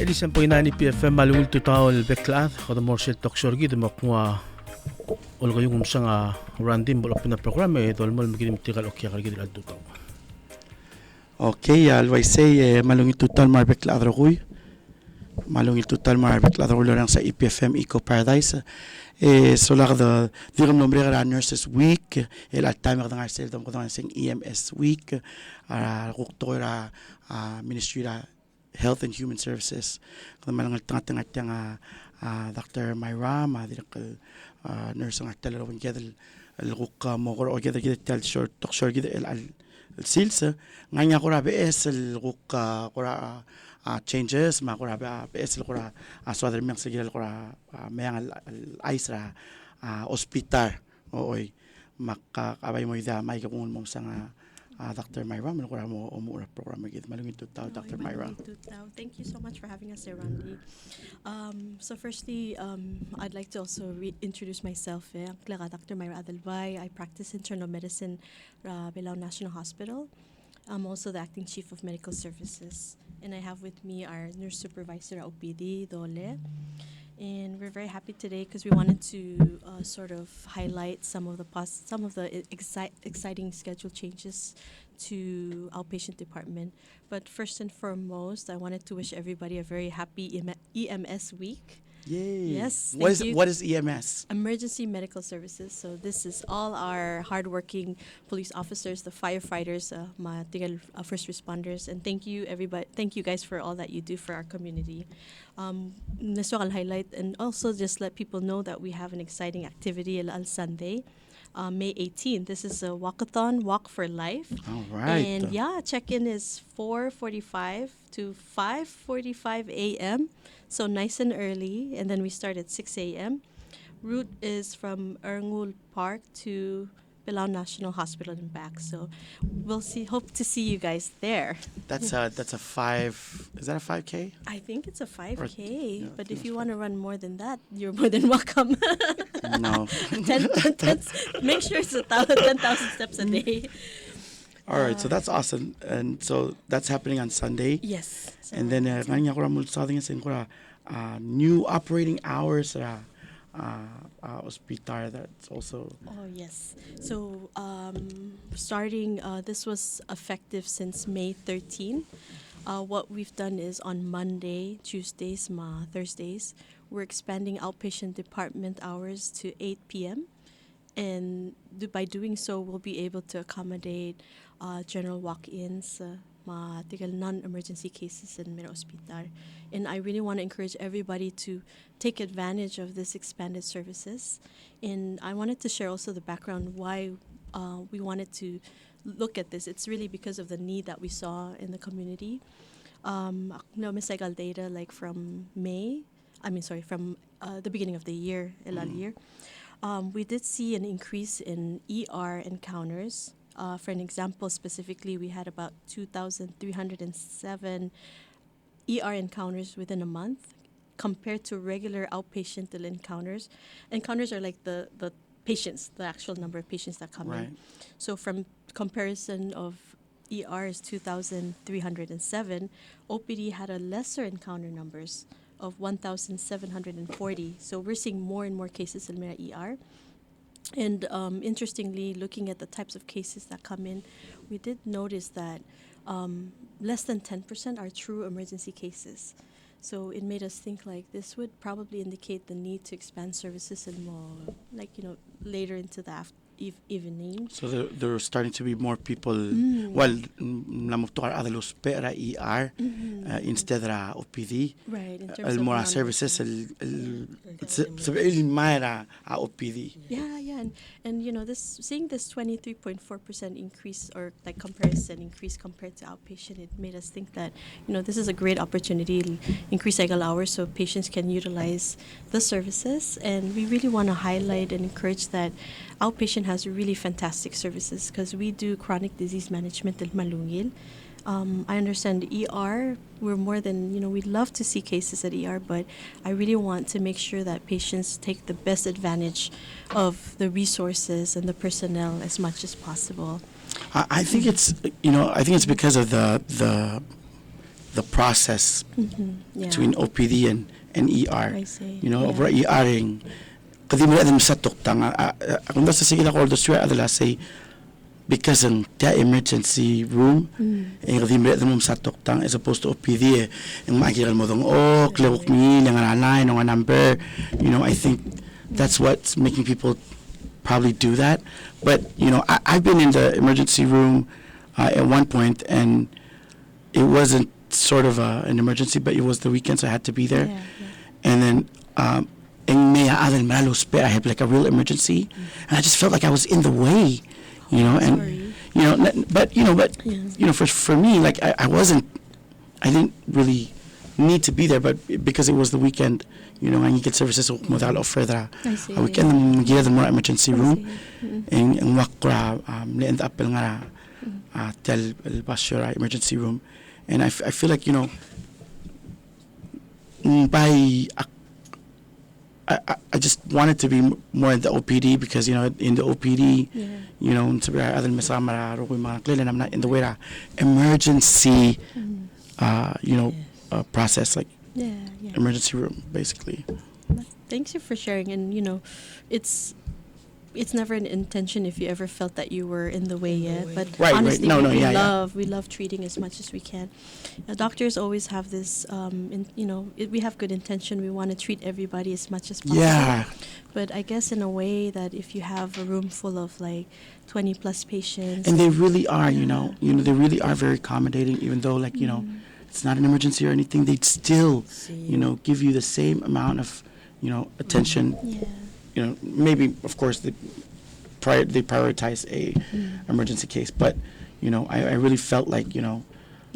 80.9 EPFM malungil tutaw beklat kada morsel toksorgi de makwa olga yung sanga random bolok na programa dolmol magim tigal okya kalgi dal tutaw. Okay, always say malungil tutal mar beklat roguy. Malungil tutal mar beklat roguy lang sa EPFM Eco Paradise. So lag the digam nombre gara Nurses Week, el timer ng arsel dom ko sing EMS Week, rukto ra Ministry ra Health and Human Services. Kung malang tanga Dr. Myra, nurse ang artel rawin gedel al mo ko gedel tel short talk short gedel al sils nganya ko ra BS al ko ra changes ma ko ra BS ko ra so other meng sigil ko ra mayang al isra hospital oy makakabay mo ida may kung mo sang Dr. Myra, mo program malungit tutaw Dr. Myra. Thank you so much for having us there, Randy. So firstly, I'd like to also introduce myself. Dr. Myra Adalbay. I practice internal medicine at Belao National Hospital. I'm also the acting chief of medical services, and I have with me our nurse supervisor at OPD, Dole. And we're very happy today because we wanted to sort of highlight some of the exciting schedule changes to outpatient department. But first and foremost, I wanted to wish everybody a very happy EMS week. Yay! Yes. What is EMS? Emergency Medical Services. So this is all our hardworking police officers, the firefighters, first responders, and thank you everybody. Thank you guys for all that you do for our community. Nesto I'll highlight and also just let people know that we have an exciting activity on Sunday. May 18th. This is a walkathon, Walk for Life. All right. And check-in is 4:45 to 5:45 a.m. So nice and early. And then we start at 6 a.m. Route is from Erngul Park to Belao National Hospital and back. So we'll hope to see you guys there. That's a 5. Is that a 5K? I think it's a 5K. Or, but if you want to run more than that, you're more than welcome. No. 10, make sure it's 10,000 steps a day. All right, so that's awesome. And so that's happening on Sunday. Yes. So And then new operating hours hospital that's also. Oh yes. So starting this was effective since May 13. What we've done is on Monday, Tuesdays, Thursdays, we're expanding outpatient department hours to 8 p.m. And by doing so, we'll be able to accommodate general walk-ins, non-emergency cases in Mira Hospital. And I really want to encourage everybody to take advantage of this expanded services. And I wanted to share also the background why we wanted to look at this. It's really because of the need that we saw in the community. Misagal data like from from the beginning of the year, year. We did see an increase in ER encounters. For an example, specifically, we had about 2,307 ER encounters within a month compared to regular outpatient encounters. Encounters are like the patients, the actual number of patients that come in. So from comparison of ER is 2,307, OPD had a lesser encounter numbers of 1,740. So we're seeing more and more cases in ER. And interestingly, looking at the types of cases that come in, we did notice that less than 10% are true emergency cases. So it made us think like this would probably indicate the need to expand services and more, later into the evening. So there are starting to be more people. Well, namuktukar adalos pera ER instead of OPD. Right. In terms of more services, mayra OPD. Yeah. And seeing this 23.4% increase or comparison increase compared to outpatient, it made us think that this is a great opportunity to increase cycle hours so patients can utilize the services. And we really want to highlight and encourage that outpatient has really fantastic services because we do chronic disease management at Malungil. I understand ER, we're more than, we'd love to see cases at ER, but I really want to make sure that patients take the best advantage of the resources and the personnel as much as possible. I think it's because of the the process Yeah. between OPD and ER. I see. You know, Yeah. over ERing. Kasi mo din sa tuktang. Kung nasa sige na ko, the swear adala say, because in the emergency room, kasi mo din sa tuktang as opposed to OPD. Yung makikita mo dong, klewok mi, yung nanay, yung number. You know, I think that's what's making people probably do that. But, you know, I've been in the emergency room at one point, and it wasn't sort of an emergency, but it was the weekend, so I had to be there. Yeah, yeah. And then, in Mea Adel Malalos, I had like a real emergency, and I just felt like I was in the way, you know. And Sorry. you know, but Yeah. you know, for me, like I didn't really need to be there, but because it was the weekend, you know, I get services mo dahil offer the I see. weekend ng gira the more emergency I room, see. and wakra end up nga tel basura emergency room, and I feel like, you know, by I just wanted to be more in the OPD, because, you know, in the OPD, Yeah. you know, in the way emergency, you know, process, like Yeah, yeah. emergency room, basically. Thanks you for sharing. And you know, it's never an intention if you ever felt that you were in the way yet. But Right, right. honestly, No, no, we yeah, yeah. love treating as much as we can. Doctors always have this, you know, we have good intention. We want to treat everybody as much as possible. Yeah. But I guess in a way that if you have a room full of like 20 plus patients, And they really are, you know, they really are very accommodating, even though, like, you know, it's not an emergency or anything. They'd still, you know, give you the same amount of, you know, attention. yeah, You know, maybe, of course, they prioritize a emergency case, but, you know, I really felt like, you know,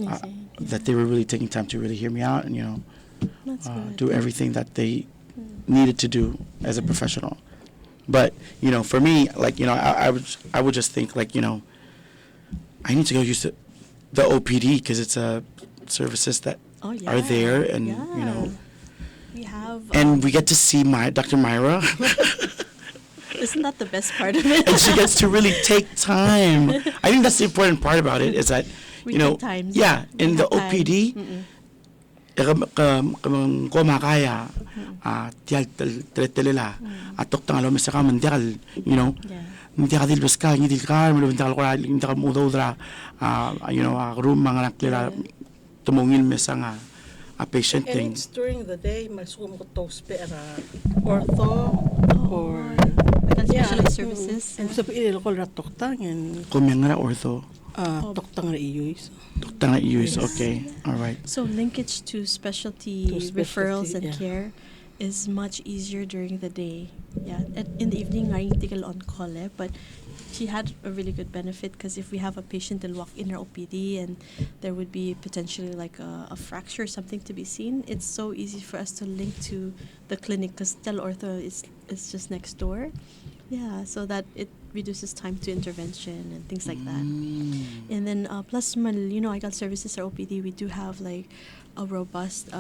I see. that they were really taking time to really hear me out and, you know, That's good. do everything that they needed to do as a professional. But, you know, for me, like, you know, I would just think, like, you know, I need to go use the OPD, because it's services that Oh, yeah. are there, and, Yeah. you know, We have, and we get to see Dr. Myra, isn't that the best part of it? and she gets to really take time. I think that's the important part about it, is that, We you know, take time. yeah, We in the have time. OPD, ko makaya, tiyal telela, atok tangalo misaka mandal, you know, Yeah. hindi ka dilbas ka, hindi ka, hindi ka mudodra, you know, room mga naklila, tumungin misanga, a patient And thing. it's during the day, masuko mo tos ortho or Like specialized services. And sa ilil ko ra toktang and Kumyang ortho, toktang ra iyuis. tang use, okay, all right. So linkage to specialty To specialty, referrals and yeah. care is much easier during the day. Yeah, in the evening, I tigal on call, but she had a really good benefit, because if we have a patient that'll walk in her OPD and there would be potentially like a fracture or something to be seen, it's so easy for us to link to the clinic, because teleortho is just next door. Yeah, so that it reduces time to intervention and things like that. And then plus, you know, IGAL services or OPD, we do have like a robust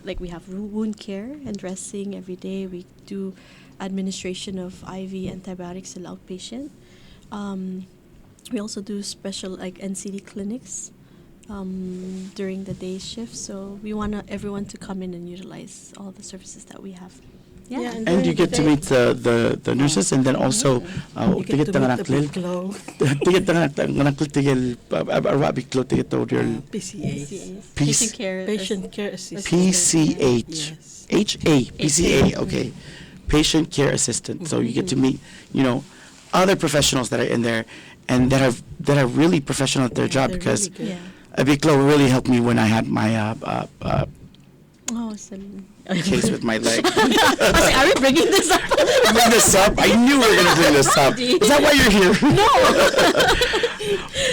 like we have wound care and dressing every day. We do administration of IV antibiotics in outpatient. We also do special like NCD clinics during the day shift. So we want everyone to come in and utilize all the services that we have. Yeah. And you get to meet the nurses, and then also, You get tiget to nga meet the naklil, big glow. tiget nga naklil, tigil, arwabiklo, tiget to your PCA. Patient care. Patient care assistant. PCH. Yes. PCA, okay. Patient care assistant. So you get to meet, you know, other professionals that are in there, and that are really professional at their job, They're because really good. Yeah. Abiklo really helped me when I had my Oh, so. case with my leg. Are we bringing this up? Bring this up. I knew we were going to bring this up. Is that why you're here? No.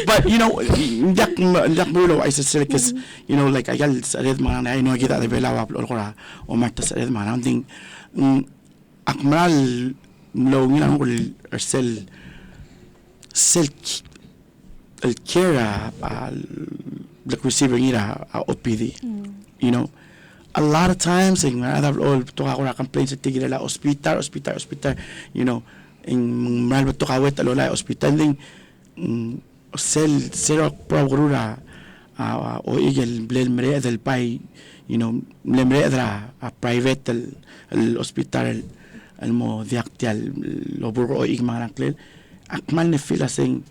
But, you know, dak mulo ay sa because, you know, like, I got sa red mga na, I know, kita de bela wap lor kora, o marta sa red mga na, ding, akmal, lo, ngilang ko, or sel, el kera, like receiver ngira, OPD, you know, a lot of times, in other all to ako na complaints sa tigil la hospital, you know, in malba to kawet alola hospital ding sel zero progrura o igel blel mere del pai mlemre dra a private el hospital el mo diaktial lo burro ig manglel akmal ne fila sing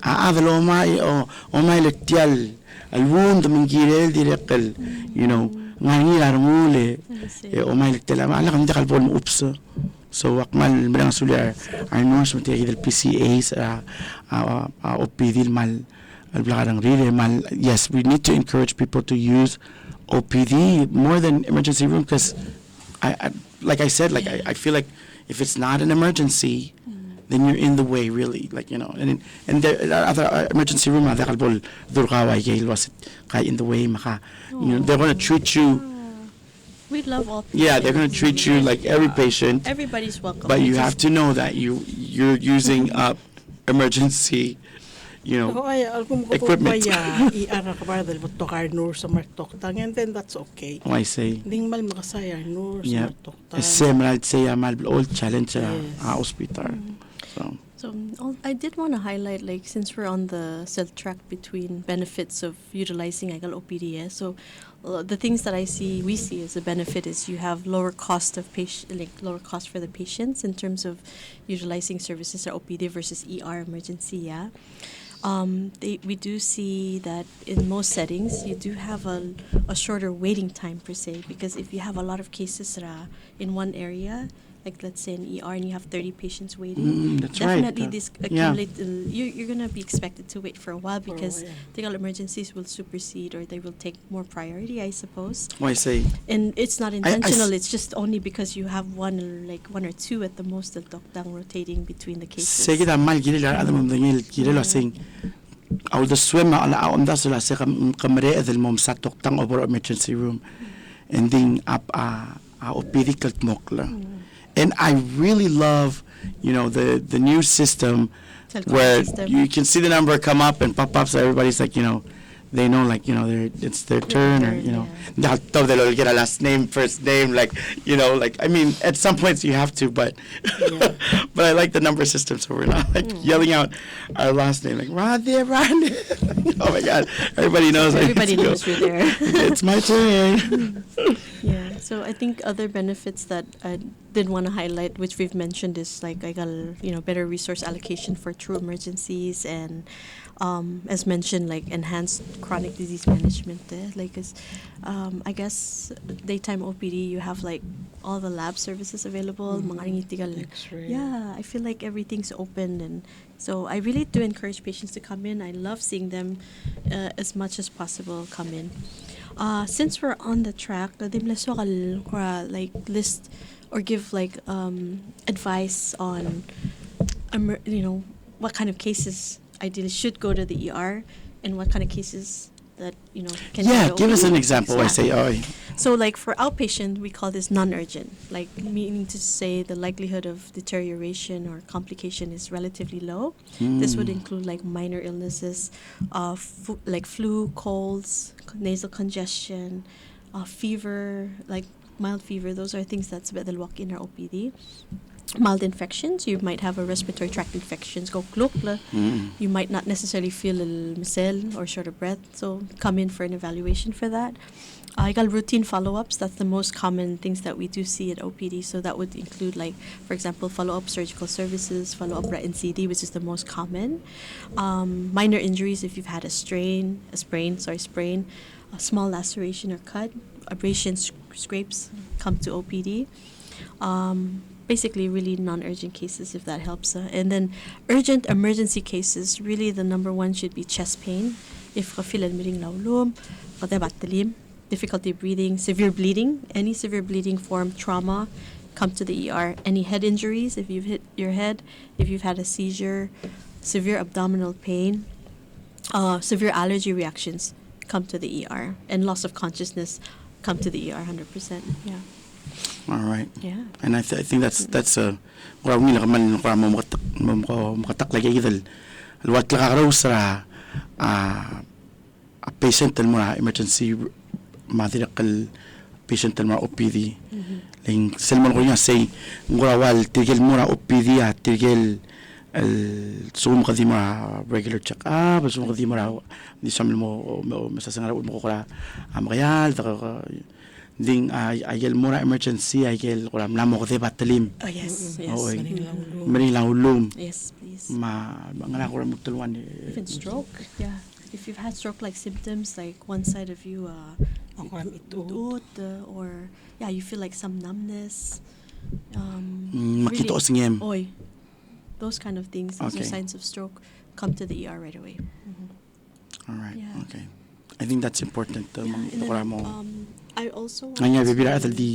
adlo mai o mai lektial al wound mingirel direkel ngani larmule o mai lektial ala kam dakal bol ups so akmal merang sulia nurse mate del PCAs OPD mal really mal. Yes, we need to encourage people to use OPD more than emergency room because like I said, I feel like if it's not an emergency, then you're in the way really, and there other emergency room in the way they're going to treat you. We love all. Yeah, they're going to treat you like every patient. Everybody's welcome. But you have to know that you're using emergency. Equipment. And then that's okay. I say. Ding mal makasaya nurse Yeah. Same I'd say mal all challenge hospital. So I did want to highlight, since we're on the cell track between benefits of utilizing OPD, so the things that we see as a benefit is you have lower cost of lower cost for the patients in terms of utilizing services or OPD versus ER emergency. Yeah. We do see that in most settings you do have a shorter waiting time per se, because if you have a lot of cases in one area, like let's say an ER and you have 30 patients waiting, that's definitely right. this accumulate. You're going to be expected to wait for a while because technical emergencies will supersede or they will take more priority, I suppose. I say. And it's not intentional. It's just only because you have one or two at the most that rotating between the cases. Sige da mal gilil adam dingil gilil sing au the swim ala am da sala se kamre edel mom satok tang over emergency room ending up OPD kalt mokla. And I really love, the new system where you can see the number come up and pop up, so everybody's like, they know, it's their turn, or, they'll get a last name, first name, I mean, at some points you have to, but but I like the number system, so we're not yelling out our last name, Rodney. Oh my God, everybody knows. Everybody knows you're there. It's my turn. Yeah, so I think other benefits that I did want to highlight, which we've mentioned, is better resource allocation for true emergencies, and as mentioned, enhanced chronic disease management. I guess daytime OPD, you have all the lab services available. Yeah, I feel like everything's open, and so I really do encourage patients to come in. I love seeing them as much as possible come in. Since we're on the track, list or give advice on what kind of cases ideally should go to the ER and what kind of cases that can give us an example. I say so for outpatient, we call this non-urgent, meaning to say the likelihood of deterioration or complication is relatively low. This would include minor illnesses, flu, colds, nasal congestion, fever, mild fever. Those are things that's walk in our OPD. Mild infections, you might have a respiratory tract infections, you might not necessarily feel a misel or short of breath, so come in for an evaluation for that. I got routine follow-ups. That's the most common things that we do see at OPD. So that would include, for example, follow-up surgical services, follow-up RET-NCD, which is the most common. Minor injuries, if you've had a sprain, a small laceration or cut, abrasions, scrapes, come to OPD. Basically, really non-urgent cases, if that helps. And then urgent emergency cases, really the number one should be chest pain. If difficulty breathing, severe bleeding, any severe bleeding form, trauma, come to the ER. Any head injuries, if you've hit your head, if you've had a seizure, severe abdominal pain, severe allergy reactions, come to the ER. And loss of consciousness, come to the ER 100%. Yeah. All right. Yeah. And I think that's a patient emergency patient OPD. Like selman ko niya say ngurawal tigil mura OPD tigil السوم قديمة regular check up السوم قديمة دي شامل مو مساسنا مو كلا عم غيال دين أيل مورا emergency أيل كلا ملا مغذي باتليم Oh yes, yes. Oh, Manila مري لهم Yes, please. ما أنا كلا متلوان Even stroke, yeah. If you've had stroke-like symptoms, like one side of you, Ako ram ut, or yeah, you feel like some numbness. makito singem. Oy, those kind of things. Those Okay. are signs of stroke. Come to the ER right away. All right. Yeah. Okay. I think that's important. Yeah, and Kala then, mo. I also want Nga to- bibira atal di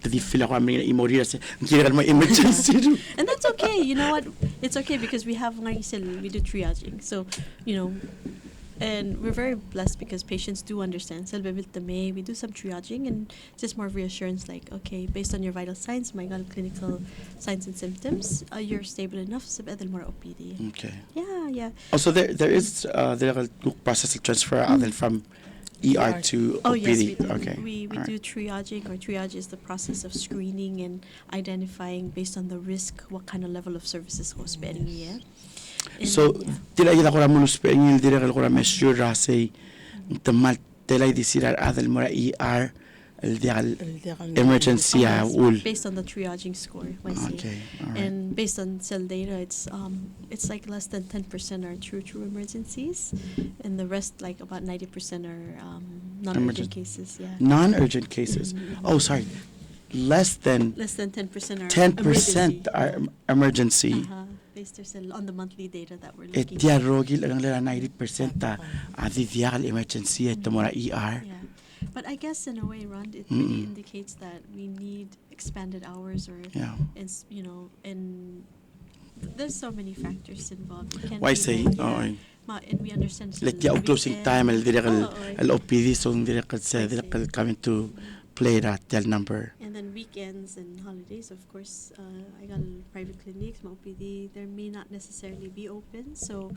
tadi feel ako aming imorira sa kira mo emergency. and that's okay. You know what? It's okay because we have we do triaging. So, and we're very blessed because patients do understand. We do some triaging and just more reassurance like, okay, based on your vital signs, my clinical signs and symptoms, you're stable enough so more OPD. Okay. Yeah. Also there is there process of transfer from ER to Oh OPD. yes, we do. Okay. We All do right. triaging, or triage is the process of screening and identifying based on the risk what kind of level of services go spending. Yeah. And So yeah. tila ila ko ramulus pengil dire ko ram measure rase temal tela disirar adal mora ER el dial emergency Oh, yes, ul. based on the triaging score, I see. Okay. All right. And based on cell data, it's like less than 10% are true emergencies, and the rest, like about 90%, are non-urgent cases. Yeah, Non-urgent cases. Oh, sorry. Less than less than 10% are 10% emergency. are emergency. Based on the monthly data that we're Et looking dia at. rogil ang lera 90% ta adi dial emergency et mora ER. Yeah, but I guess in a way, Ron, it really indicates that we need expanded hours, or Yeah. and there's so many factors involved. It can't Why be say? like, Oh, and we understand. let ya closing time el dire el OPD so dire I dire see. coming to play that tel number. And then weekends and holidays, of course, I got private clinics, my OPD, they may not necessarily be open. So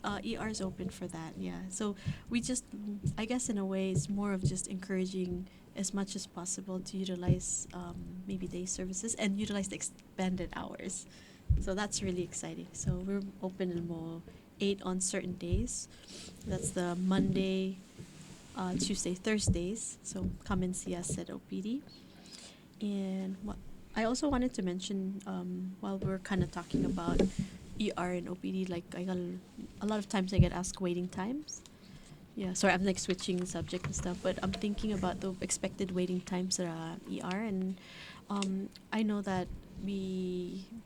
ER is open for that, yeah. So we just, I guess in a way, it's more of just encouraging as much as possible to utilize maybe day services and utilize the expanded hours. So that's really exciting. So we're open in more 8 on certain days. That's the Monday, Tuesday, Thursdays. So come and see us at OPD. And I also wanted to mention, while we're kind of talking about ER and OPD, like a lot of times I get asked waiting times. Yeah, sorry, I'm like switching subject and stuff, but I'm thinking about the expected waiting times at ER, and I know that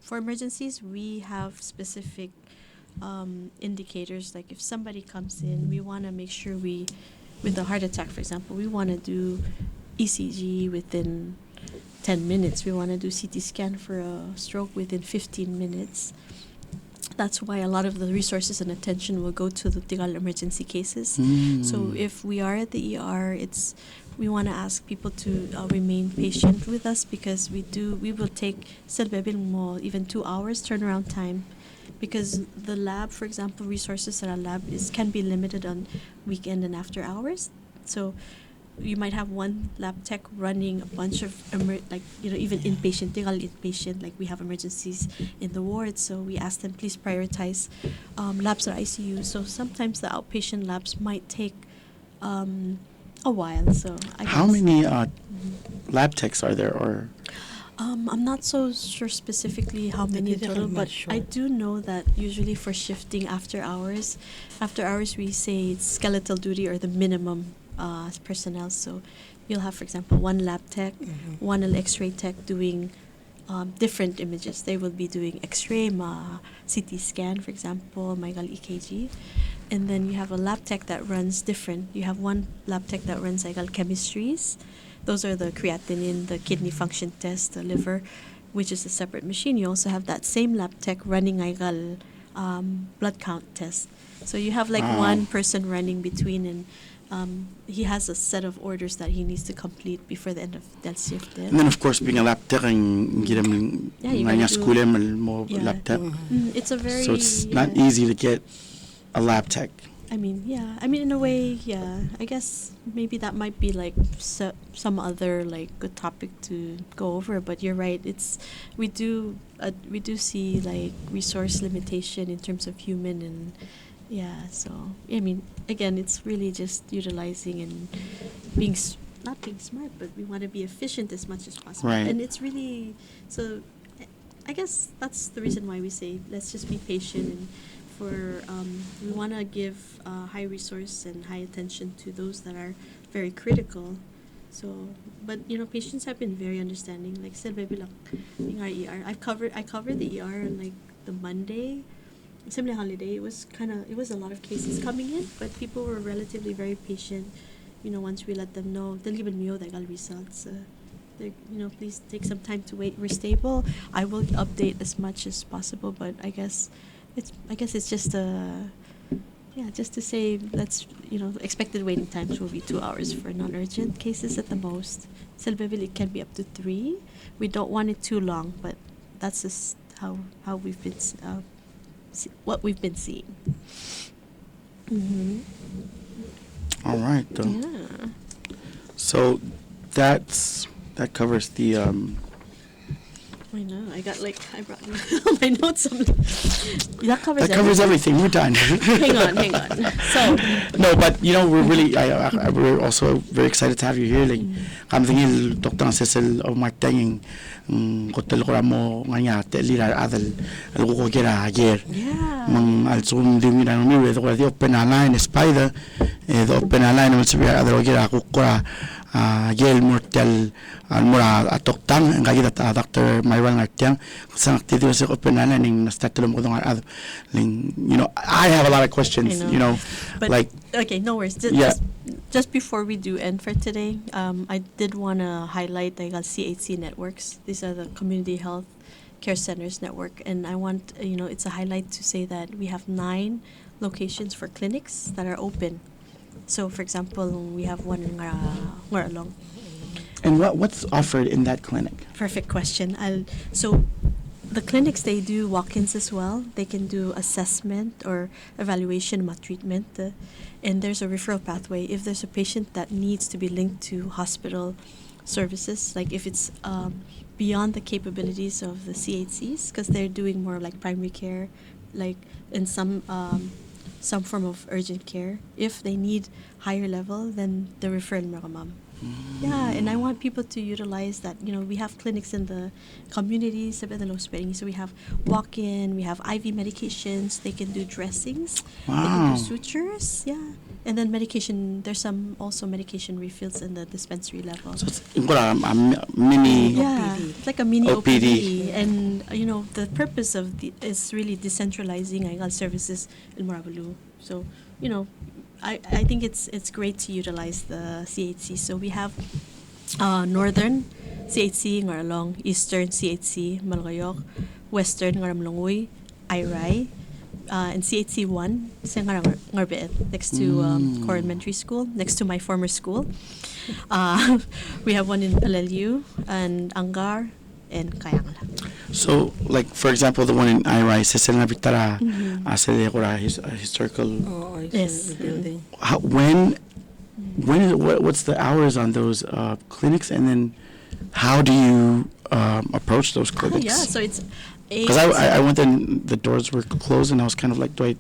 for emergencies, we have specific indicators. Like if somebody comes in, we want to make sure with a heart attack, for example, we want to do ECG within 10 minutes. We want to do CT scan for a stroke within 15 minutes. That's why a lot of the resources and attention will go to the Tigal emergency cases. So if we are at the ER, we want to ask people to remain patient with us, because we will take even 2 hours turnaround time, because the lab, for example, resources at our lab can be limited on weekend and after hours. So you might have one lab tech running a bunch of even inpatient, like we have emergencies in the ward. So we ask them, please prioritize labs at ICU. So sometimes the outpatient labs might take a while. So How many lab techs are there, or I'm not so sure specifically how many in total, but I do know that usually for shifting after hours we say it's skeletal duty or the minimum personnel. So you'll have, for example, one lab tech, one X-ray tech doing different images. They will be doing X-ray, CT scan, for example, EKG. And then you have a lab tech that runs different. You have one lab tech that runs chemistries. Those are the creatinine, the kidney function test, the liver, which is a separate machine. You also have that same lab tech running blood count test. So you have one person running between, and he has a set of orders that he needs to complete before the end of that shift. and then of course being a lab tech ang giram you gotta nga do- school mo Yeah. lab tech. It's a very So it's not easy to get a lab tech. I mean, yeah. I mean, in a way, yeah. I guess maybe that might be like some other like good topic to go over. But you're right. It's we do see like resource limitation in terms of human and yeah. So I mean, again, it's really just utilizing and being not being smart, but we want to be efficient as much as possible. Right. And it's really so. I guess that's the reason why we say let's just be patient and for we want to give high resource and high attention to those that are very critical. So, but you know, patients have been very understanding. Like said, baby, lang yung our ER. I covered the ER on like the Monday, similar holiday. It was a lot of cases coming in, but people were relatively very patient. You know, once we let them know, they'll give me they got results. Please take some time to wait. We're stable. I will update as much as possible, but I guess it's just just to say expected waiting times will be 2 hours for non-urgent cases at the most. Selveville it can be up to 3. We don't want it too long, but that's just how we've been what we've been seeing. Mm-hmm. All right. Yeah. So that covers the. I know. I brought my notes. That covers Everything. We're done. hang on. So No, but we're really we're also very excited to have you here. Like kami tingil Dr. Cecil of Martin hotel ko mo nganya te lira adal algo ko kira ayer. yeah. Mang alzum dimina no mi ko di open line spider the open line mo sabi adal ko kira ko Gel Mortel Mura Atoktan and Gagita Dr. Myron Artian, some activities open and Nastatulum. I have a lot of questions, But, like. Okay, no worries. Just before we do end for today, I did want to highlight the CHC networks. These are the Community Health Care Centers network, and I want it's a highlight to say that we have 9 locations for clinics that are open. So, for example, we have one in Ngoralong. And what's offered in that clinic? Perfect question. So, the clinics, they do walk-ins as well. They can do assessment or evaluation, treatment, and there's a referral pathway. If there's a patient that needs to be linked to hospital services, like if it's beyond the capabilities of the CHCs, because they're doing more like primary care, like in some form of urgent care. If they need higher level, then the referral maramam. Yeah, and I want people to utilize that. We have clinics in the community, so we have walk-in, we have IV medications. They can do dressings. Wow. They can do sutures. Yeah, and then medication. There's some also medication refills in the dispensary level. So it's a mini. Yeah, OPD. it's like a mini OPD. OPD. And the purpose of is really decentralizing services in Morabalu. So I think it's great to utilize the CHC. So we have Northern CHC Ngoralong, Eastern CHC Malgayok, Western Ngaramlongoy, Iray, and CHC 1 sa Ngarbeet, next to Core Elementary School, next to my former school. We have one in LLU and Angar and Kayangla. So, like for example, the one in Irai, Cecil Nabitara, his historical. Oh, I Yes. see the building. What's the hours on those clinics, and then how do you approach those clinics? Yeah, so it's 8. Because I went there and the doors were closed, and I was kind of like, do I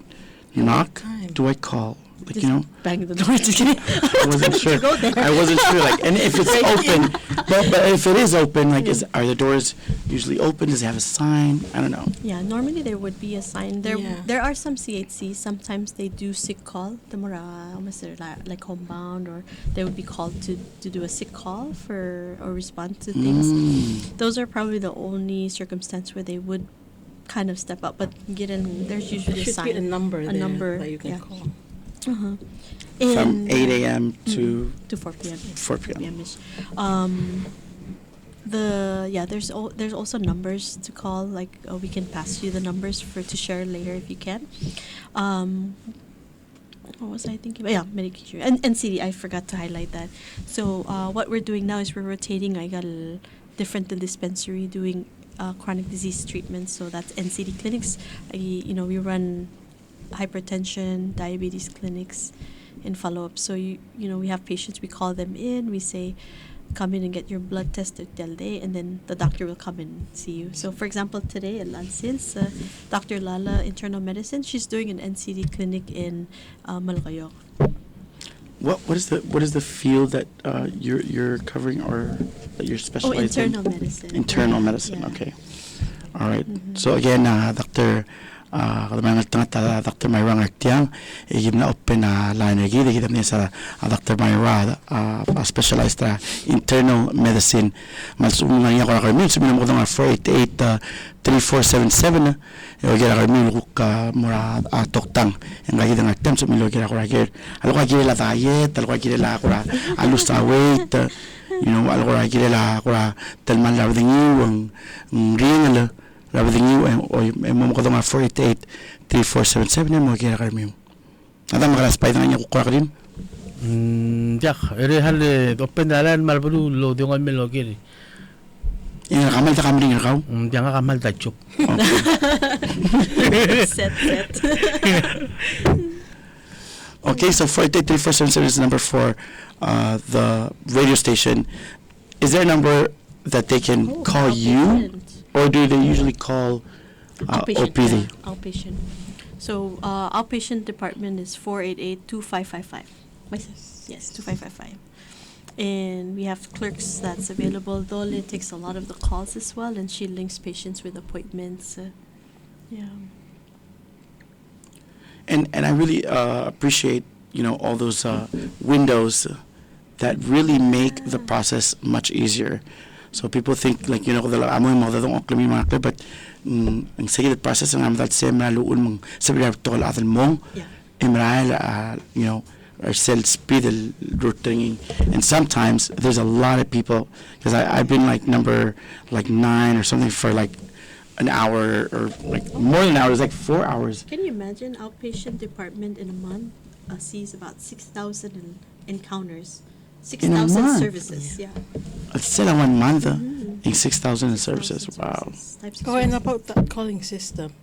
knock? time. Do I call? Like, Just bang the door. I wasn't sure. Go there. I wasn't sure. Like, and if it's open, but if it is open, like, are the doors usually open? Does it have a sign? I don't know. Yeah, normally there would be a sign. Yeah. There are some CHCs. Sometimes they do sick call. The mura, like homebound, or they would be called to do a sick call or respond to things. Those are probably the only circumstance where they would kind of step up. But there's usually There should a sign. be a number there number, that you can yeah. call. Uh-huh. From And, 8 a.m. to 4 p.m. 4 p.m. -ish. There's also numbers to call. Like we can pass you the numbers to share later if you can. What was I thinking about? Yeah, medication and NCD. I forgot to highlight that. So what we're doing now is we're rotating. I got different than dispensary doing chronic disease treatment. So that's NCD clinics. We run hypertension, diabetes clinics in follow-up. So we have patients, we call them in, we say, come in and get your blood tested till day, and then the doctor will come and see you. So for example, today at Lansils, Dr. Lala, internal medicine, she's doing an NCD clinic in Malgayoc. What is the field that you're covering or that you're specialized in? Internal medicine. Internal medicine. Yeah. Okay. All right. So again, Dr. Dr. Myra Ngartiang, na open line lagi kita ni sa Dr. Myra specialized internal medicine. Masuk niya ko kami suminam ko ng 488-3477 yo gira kami ka mura toktang ang lagi ng atem sumilo gira ko ragir alo ka gira la diet alo ka gira la ko alus ta weight alo ka gira la ko telman la dingi ang ring Rabading you mo ko dong 488-3477 mo kaya kami. Ada makalas-pay na niya ko rin. Jak, ere hal open dalan malbulu lo dingon mel logir. Yang kamal ta kamling raw. Diang kamal ta chup. Set. Okay, so 488-3477 is the number for the radio station. Is there a number that they can call you? Or do they usually call OPD? Yeah, outpatient. So outpatient department is 488-2555. Yes, 2555. And we have clerks that's available. Dole takes a lot of the calls as well, and she links patients with appointments. Yeah. And I really appreciate all those windows that really make the process much easier. So people think like the amoy mo dadong oklami mga but ang sige process ng amdal sa maluun mong sabi to la atal mong imral or cell speed routing, and sometimes there's a lot of people because I've been like number 9 or something for like an hour or like more than an hour. It's like 4 hours. Can you imagine outpatient department in a month sees about 6,000 encounters, 6,000 services. Yeah. It's still in 1 month in 6,000 services. Wow. And about that calling system,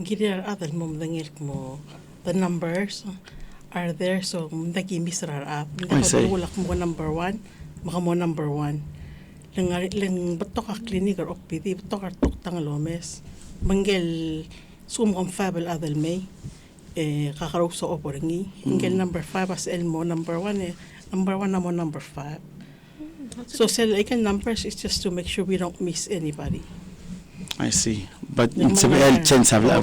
girir adal mo mo the numbers are there, so nagi misrar up. I see. Ulak mo number 1, maka mo number 1. Lang bato ka clinic or OPD, bato ka toktang lomes. Manggel sumkong fabel adal may kakarog sa oporingi. Manggel number 5 as el mo number 1 number 1 na mo number 5. So like numbers is just to make sure we don't miss anybody. I see. But it's a chance of L.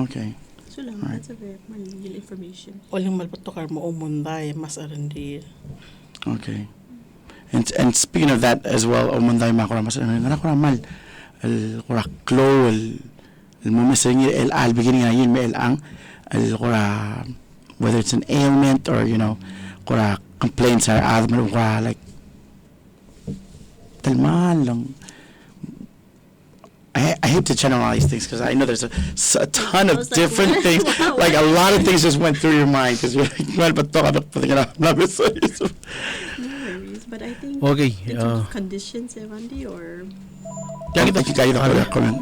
Okay. So lang, Right. that's a very malingil information. Walang malpatokar mo umunday mas arandi. Okay. And speaking of that as well, umunday makura mas ngara mal el qura klo el mumising el al beginning na yin el ang el qura whether it's an ailment or qura complaints are admin qura like talman lang. I hate to generalize things because I know there's a ton of different things. Wow. Like a lot of things just went through your mind because you're like, well, but No worries, but I think Okay. in terms of conditions, Evandi, or kayo na comment.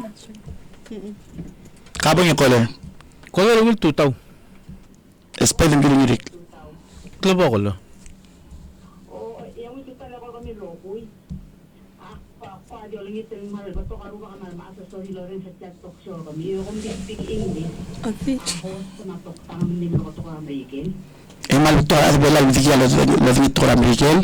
Kabang yung color. Color will tutaw. Espedeng giling yurik. Klabo ko lo. Yang itu kan ako kami lokoy. Pa lang ito yung mahal. Bato karuga ka na maasa sorry Lawrence sa chat talk show kami. Yung kung speak English. okay. Ako sa natok tangan din ako to ka American. Maluto at bela yung dikiya lo dito ko Amerikel.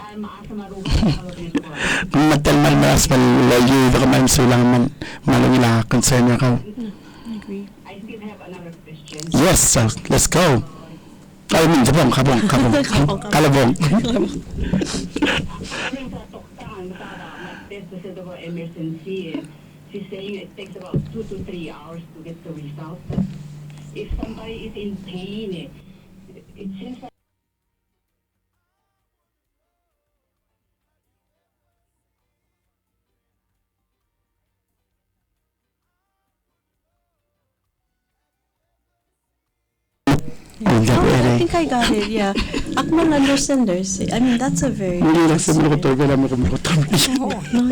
Ay maasa maruga ka dito ko. Kung matalmal maras malayo baka man sulang man malungila concern niya ka. I agree. I still have another question. Yes, so let's go. I mean, kabong. Kalabong. Coming sa talk tangan mag-test sa the emergency. She's saying it takes about 2 to 3 hours to get the result. If somebody is in pain, it seems like I think I got it. Yeah, Akmal understanders. I mean, that's a very. Hindi lang sa mga to bela mo ko No,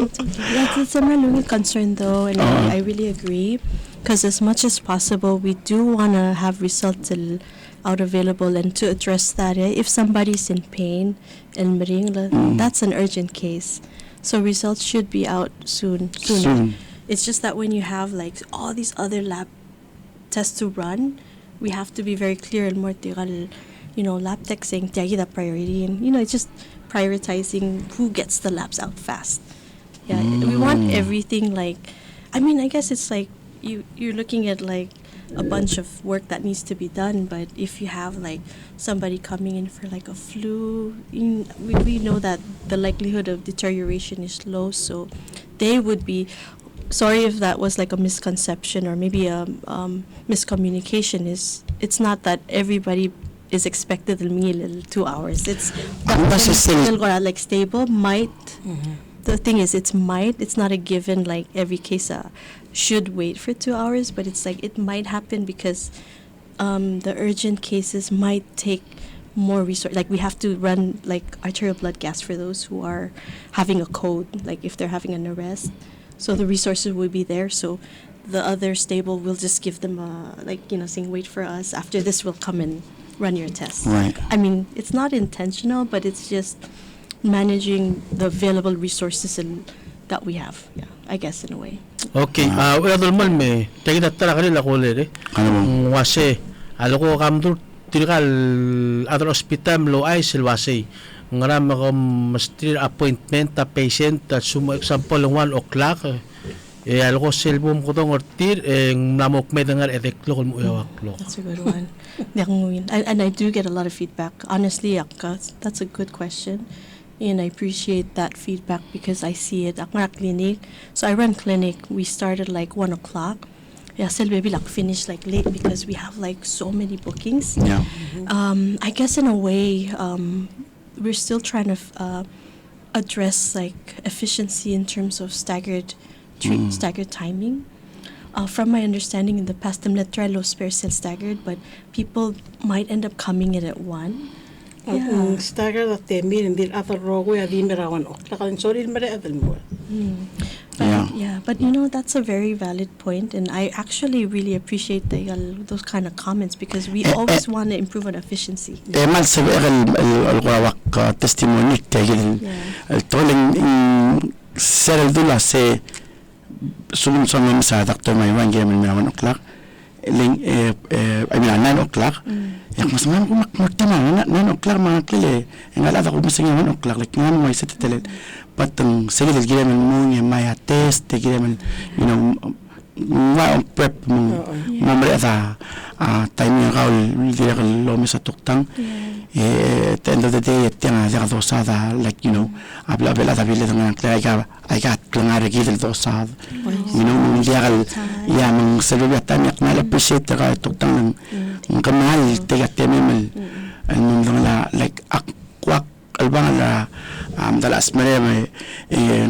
it's okay. Yeah, it's a really concern though, and I really agree. because as much as possible, we do want to have results out available, and to address that, if somebody's in pain, that's an urgent case. So results should be out sooner. Soon. It's just that when you have like all these other lab tests to run, we have to be very clear and more lab tech saying the priority, and it's just prioritizing who gets the labs out fast. Yeah, we want everything I guess it's like you're looking at like a bunch of work that needs to be done, but if you have like somebody coming in for like a flu, we know that the likelihood of deterioration is low, so they would be sorry if that was like a misconception or maybe a miscommunication. It's not that everybody is expected to meal 2 hours. It's still like stable might. The thing is, it's not a given like every case should wait for 2 hours, but it's like it might happen because the urgent cases might take more resource. Like we have to run like arterial blood gas for those who are having a code, like if they're having an arrest. So the resources will be there. So the other stable will just give them saying wait for us. After this, we'll come and run your test. Right. I mean, it's not intentional, but it's just managing the available resources that we have. Yeah, I guess in a way. Okay. Wala normal me. Tagi dattara kanila ko le. Wase. Aloko kamdur tirgal other hospital lo ay silwase. Ngaram ko mastir appointment ta patient at sumo example 1 o'clock. Aloko selbum ko tong ortir namok medangar edeklo ko mo yawaklo. That's a good one. And I do get a lot of feedback. Honestly, that's a good question. And I appreciate that feedback because I see it at my clinic. So I run clinic. We started like 1 o'clock. Yeah, maybe like finish like late because we have like so many bookings. Yeah. I guess in a way, we're still trying to address like efficiency in terms of staggered timing. From my understanding in the past, I'm not trying to spare cell staggered, but people might end up coming in at 1. Yeah. Stagger that they mean in the other row where the Mirawan Octagon, sorry, But that's a very valid point, and I actually really appreciate those kind of comments because we always want to improve on efficiency. mal sabi al testimony tegil tolling sel dula se sumun sama sa Dr. Maywan game in 1 o'clock ling I mean 9 o'clock yak mas man ko magtama 9 o'clock mga kile ngala ko masing 1 o'clock like ngam may sa tetel patang sel gile man mo ni may test gile man ma prep mo mre sa time yung kaul dire ko lo mi sa tuktang at the end of the day tiang ya dosada like abla bela da bile ng kaya I got klangare gidel dosada dia ya mang selubya tanyak na appreciate ka tuktang ng kamal tiga temel ang mga like akwak albanga dalas mere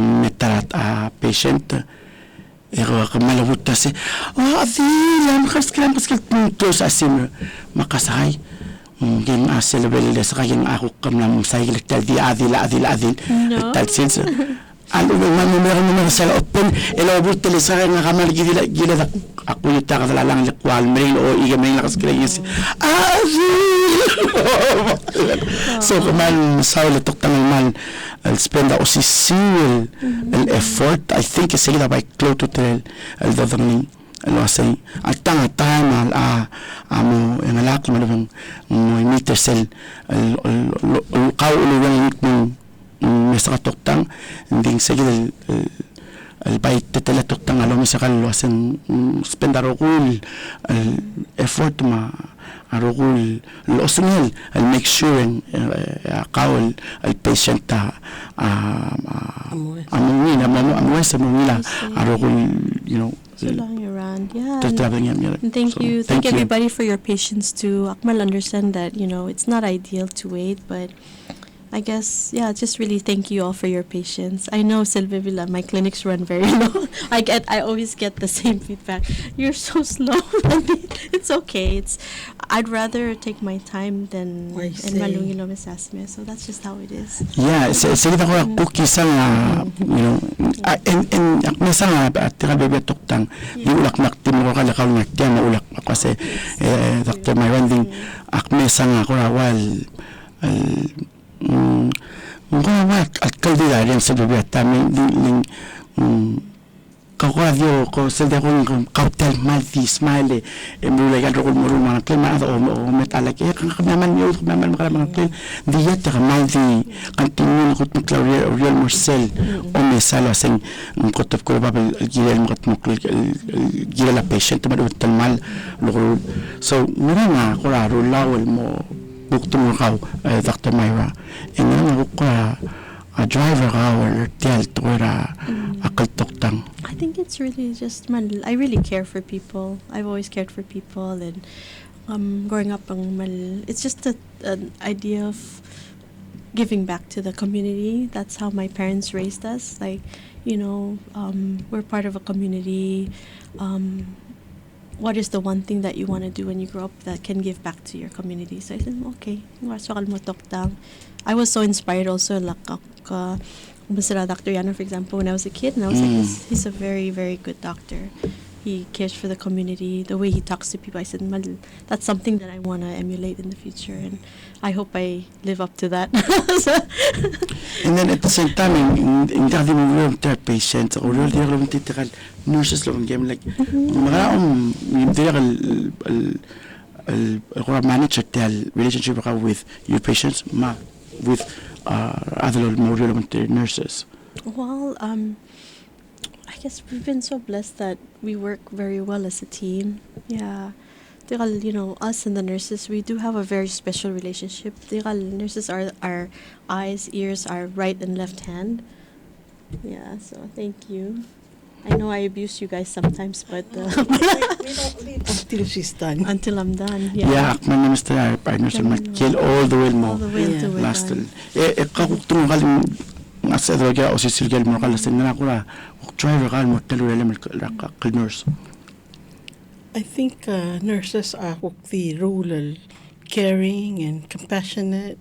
metarat patient malabot kasi alam kaskram close asim makasay game celebrate sa kayang ako kamlam sa iliktal di adil tal sense ano man meron sa open elabot tele sa nga kamal gila ako yuta ka lang likwal mail o igamay na kaskram so kamal sa ulitok tangal I'll spend o si seal effort I think is sila by close to tell al dadang say at tanga time amo en alak mo meter cell kaulo ng mesa toktang nding sige al bait tetela toktang alo mesa kallo asen spendaro kul effort ma arugul losnel al make sure kaul al patient amuwi sa mawila arugul So long around, yeah. And thank you everybody for your patience too. Akmal understand that it's not ideal to wait, but I guess just really thank you all for your patience. I know Silvivila, my clinics run very low. I always get the same feedback. You're so slow. It's okay. I'd rather take my time than I in see. malungi lomisasme. So that's just how it is. Yeah, sige ko cookie sa in akmesa nga at tira bebe tuktang di ulak nak timuro ka lakaw nga tiyan na ulak kasi Dr. Myron ding akmesa nga ko rawal mukha at kaldila rin sa bebe at ding Kakuradyo ko sa dekong kautel malti smile mulai kan rokul muru mga kel ma o metalak kanaman yo kanaman mga kel diet ka malti continue ko tukla real morsel o mesala sing kotop ko babel gilel mo mukul gilel la patient ma dut mal lokol so mura nga ko ro lawel mo bukto mo kaw Dr. Myra nga ko a driver or tel tora akal toktang. I think it's really just I really care for people. I've always cared for people, and growing up it's just an idea of giving back to the community. That's how my parents raised us. Like, we're part of a community. What is the one thing that you want to do when you grow up that can give back to your community? So I said, okay, I was so inspired also, like, Dr. Yano, for example, when I was a kid, and I was like, he's a very, very good doctor. He cares for the community, the way he talks to people. I said, that's something that I want to emulate in the future, and I hope I live up to that. And then at the same time, in dati mo real patients, o real dire lang titikal nurses lang game like mga yung dire al manager tel relationship with your patients with other more relevant nurses. Well, I guess we've been so blessed that we work very well as a team. Yeah. Us and the nurses, we do have a very special relationship. Nurses are our eyes, ears, our right and left hand. Yeah, so thank you. I know I abuse you guys sometimes, but Until she's done. until I'm done. Yeah, akman naman sa partners and kill all the way mo. All the way until we're Last done. kakuktung kalim nasa droga o sisilgal mo kalasin na ako na driver kal mo talo alam kal nurse. I think nurses are the rural, caring and compassionate.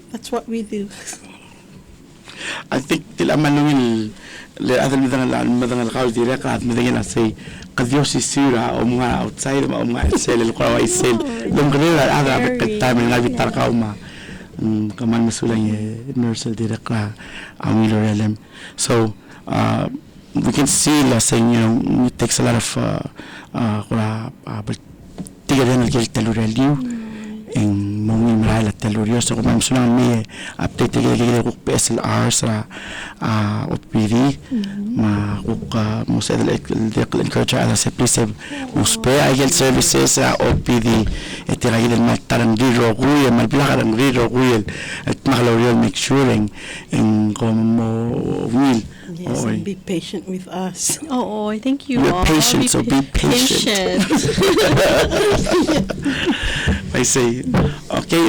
That's what we do. I think tila manungil le adal midang kaul direct at midang na say kadyo si sira o mga outside o mga sel el kwa sel dum kanila ada ka time nga bitar ka uma kaman masulang nurse direct ka ang ilorelem. So we can see saying it takes a lot of but tigaran el telurel en mong imrala telurio so kung masulang may update tigil ko PSLR sa OPD mo sa encourage ala sa please mo spare agil services sa OPD itiragil mal tarang riro kuya mal plaka ng riro kuya at makalorial make sure en kung mo will. Yes, and be patient with us. Oh, thank you. You're patient, so be patient. I say, okay,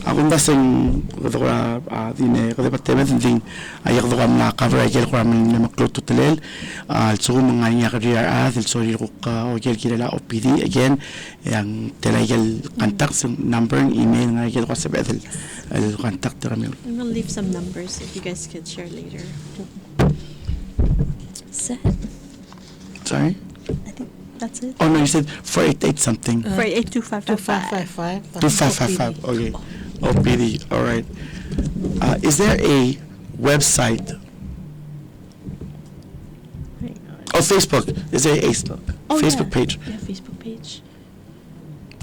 akong basing ko dine ko department ding ayak do kam na cover agel ko man na makluto telel so mga nya career so ko ka ogel kilala OPD again yang telagel contact number email nga agel ko sa bedel al contact kami. I'm gonna leave some numbers if you guys could share later. Set. Sorry? I think that's it. Oh no, you said 488 something. 488-2555. 2555. 2555. Okay. OPD. All right. Is there a website? Hang on. Oh, Facebook. Is there a Facebook page Yeah, Facebook page.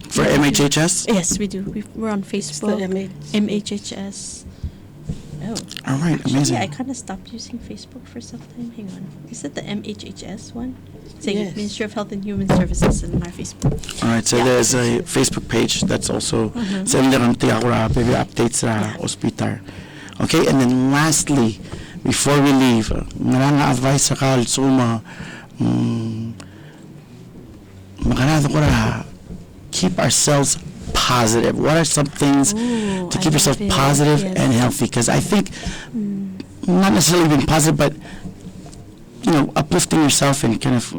for MHHS? Yes, we do. We're on It's the Facebook. MH. MHHS. Oh. All right. Amazing. Yeah, I kind of stopped using Facebook for some time. Hang on. Is it the MHHS one? Saying Yes. Ministry of Health and Human Services in my Facebook. All right. So Yeah. there's a Facebook page that's also sending maybe updates sa hospital. Okay. And then lastly, before we leave, nga advice sa kal suma makanado ko na keep ourselves positive. What are some things to keep I yourself love it. positive Yes. and healthy? Because I think not necessarily being positive, but uplifting yourself and kind of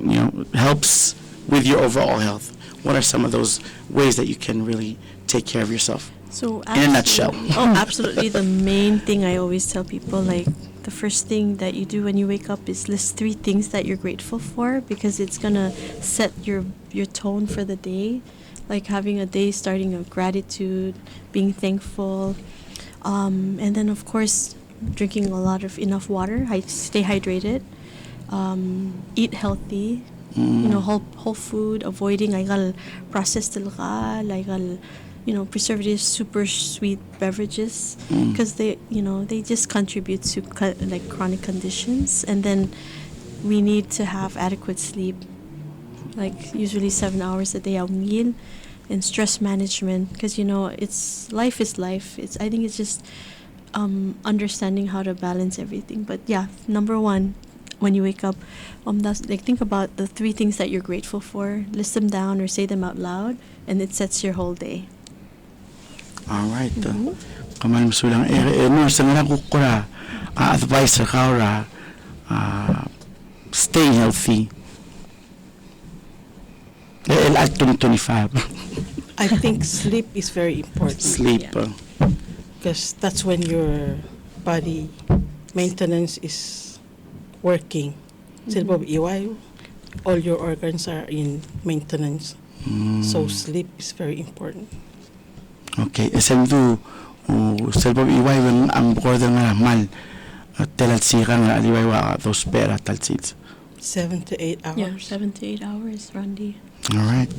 helps with your overall health. what are some of those ways that you can really take care of yourself? So In a nutshell. Oh, absolutely. The main thing I always tell people, like the first thing that you do when you wake up is list 3 things that you're grateful for, because it's gonna set your tone for the day. Like having a day starting of gratitude, being thankful, and then of course drinking a lot of enough water. Stay hydrated. Eat healthy. You know, whole food, avoiding processed preservatives, super sweet beverages, because they just contribute to like chronic conditions. And then we need to have adequate sleep, like usually 7 hours a day ang meal, and stress management, because life is life. I think it's just understanding how to balance everything. But yeah, number 1, when you wake up, think about the 3 things that you're grateful for, list them down or say them out loud, and it sets your whole day. All right. Kamal masulang nurse nga kukura advice ka ora stay healthy. At 2025. I think sleep is very important. Sleep. Because that's when your body maintenance is working. All your organs are in maintenance. So sleep is very important. Okay, esendu selbab iway ang bukod nga mal telal sika nga aliway wa those pera talsit. 7 to 8 hours. Yeah, 7 to 8 hours, Randy. All right.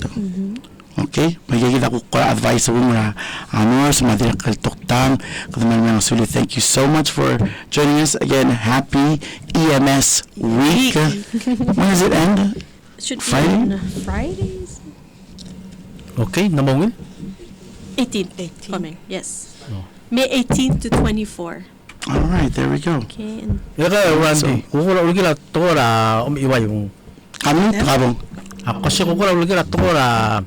Okay, magiging ako advice mo na nurse madirakal tuktang kadaman mga suli. Thank you so much for joining us again. Happy EMS week. When does it end? Should Friday? be on Fridays. Okay, namongin? 18th coming. Yes. Oh. May 18th to 24. All right, there we go. Okay. And Yaka, Randy, kukula ulit kila tukora umiiway yung Kami kabong. kasi kukula ulit kila tukora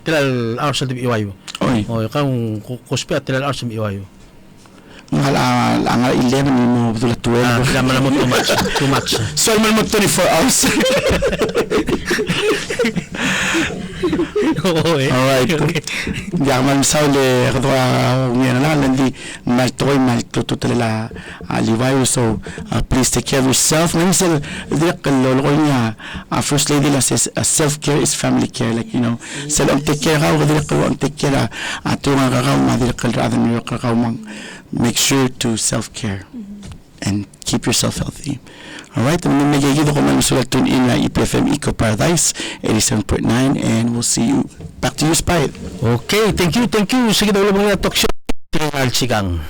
tilal hours na umiiway yung Oy, kang kuspi at tilal hours na umiiway yung ang 11 mo budula 12. Kailangan mo too much. So man mo 24 hours. Oo eh. Alright. Di ako sauli ako ngayon na hindi maltoy maltututalala liwayo. So please take care of yourself. Ngayon sila direct lolo ko niya first lady la says self-care is family care, like sila take care ka direct ko take care ato nga kakaw direct ka rather than kakaw make sure to self-care and keep yourself healthy. Alright, and then nagigito ko man sulat tune in na EPFM Eco Paradise 87.9, and we'll see you. Back to you, Spy. Okay, thank you. Sige daw lang mga talk show. Tinggal sigang.